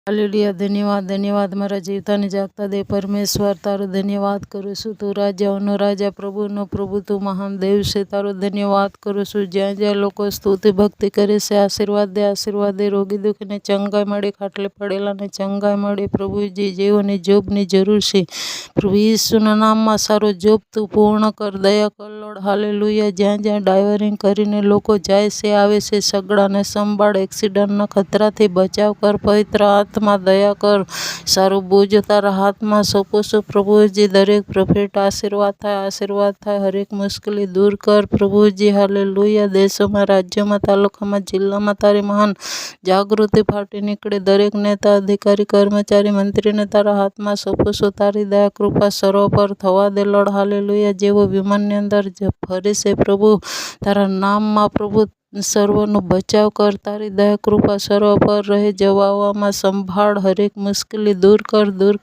Hallelujah. ધન્યવાદ, ધન્યવાદ મારા જીવતાને જાગતા દે પરમેશ્વર, તારો ધન્યવાદ કરું છું. તું રાજાઓનો રાજા, પ્રભુનો પ્રભુ, તું મહાન દેવ છે. તારો ધન્યવાદ કરું છું. જ્યાં જ્યાં લોકો સ્તુતિ ભક્તિ કરે છે, આશીર્વાદ દે. રોગી દુઃખીને ચંગાઈ મળે, ખાટલે પડેલાને ચંગાઈ મળે. પ્રભુજી, જેઓને જોબની જરૂર છે, પ્રભુ ઈસુના નામમાં સારો જોબ તું પૂર્ણ કર, દયા કર લોર્ડ. હાલેલુયા. જ્યાં જ્યાં ડ્રાઈવરિંગ કરીને લોકો જાય છે, આવે છે, સગડાને સંભાળ, એક્સિડન્ટના ખતરાથી બચાવ કર. પવિત્ર આત્મા દયા કર. સારું બોજ તારા હાથમાં સોંપું છું પ્રભુજી. દરેક પ્રોફેટ આશીર્વાદ થાય. હરેક મુશ્કેલી દૂર કર પ્રભુજી. હાલેલુયા. દેશોમાં, રાજ્યોમાં, તાલુકામાં, જિલ્લામાં તારી મહાન જાગૃતિ ફાટી નીકળે. દરેક નેતા, અધિકારી, કર્મચારી, મંત્રીને તારા હાથમાં સોંપું છું. તારી દયા કૃપા સર્વ પર થવા દે લોર્ડ. હાલેલુયા. જેવો વિમાનની અંદર ફરે છે પ્રભુ, તારા નામમાં પ્રભુ સર્વનો બચાવ કર. તારી દયા કૃપા સર્વ પર રહે. જવામાં સંભાળ, હરેક મુશ્કેલી દૂર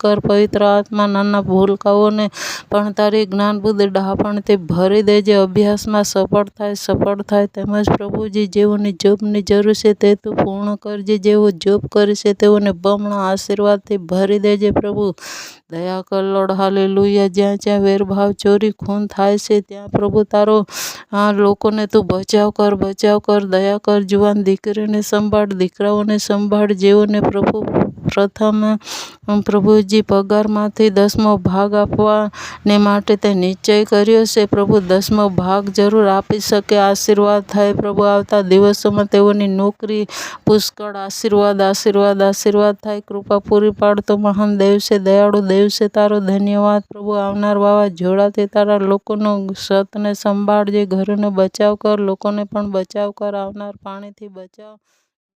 કર. પવિત્ર આત્મા નાના ભૂલકાઓને પણ તારી જ્ઞાન બુદ્ધિ ડહાપણથી ભરી દેજે. અભ્યાસમાં સફળ થાય. તેમજ પ્રભુજી, જેઓની જોબની જરૂર છે તે તું પૂર્ણ કરજે. જેઓ જોબ કરે છે તેઓને બમણા આશીર્વાદથી ભરી દેજે પ્રભુ. દયા કર લોર્ડ. હાલેલુયા. જ્યાં જ્યાં વેરભાવ, ચોરી, ખૂન થાય છે, ત્યાં પ્રભુ તારો લોકોને તું બચાવ કર. દયા કર. જુવાન દીકરીને સંભાળ, દીકરાઓને સંભાળ, જેઓને પ્રભુ પ્રથમ પ્રભુજી પગારમાંથી 10મો ભાગ આપવાને માટે તે નિશ્ચય કર્યો છે. પ્રભુ 10મો ભાગ જરૂર આપી શકે. આશીર્વાદ થાય પ્રભુ. આવતા દિવસોમાં તેઓની નોકરી પુષ્કળ આશીર્વાદ થાય. કૃપા પૂરી પાડતો મહાન દેવ છે, દયાળુ દેવ છે. તારો ધન્યવાદ પ્રભુ. આવનાર વાવાઝોડાથી તારા લોકોનો સતને સંભાળજે. ઘરનો બચાવ કર, લોકોને પણ બચાવ કર. આવનાર પાણીથી બચાવ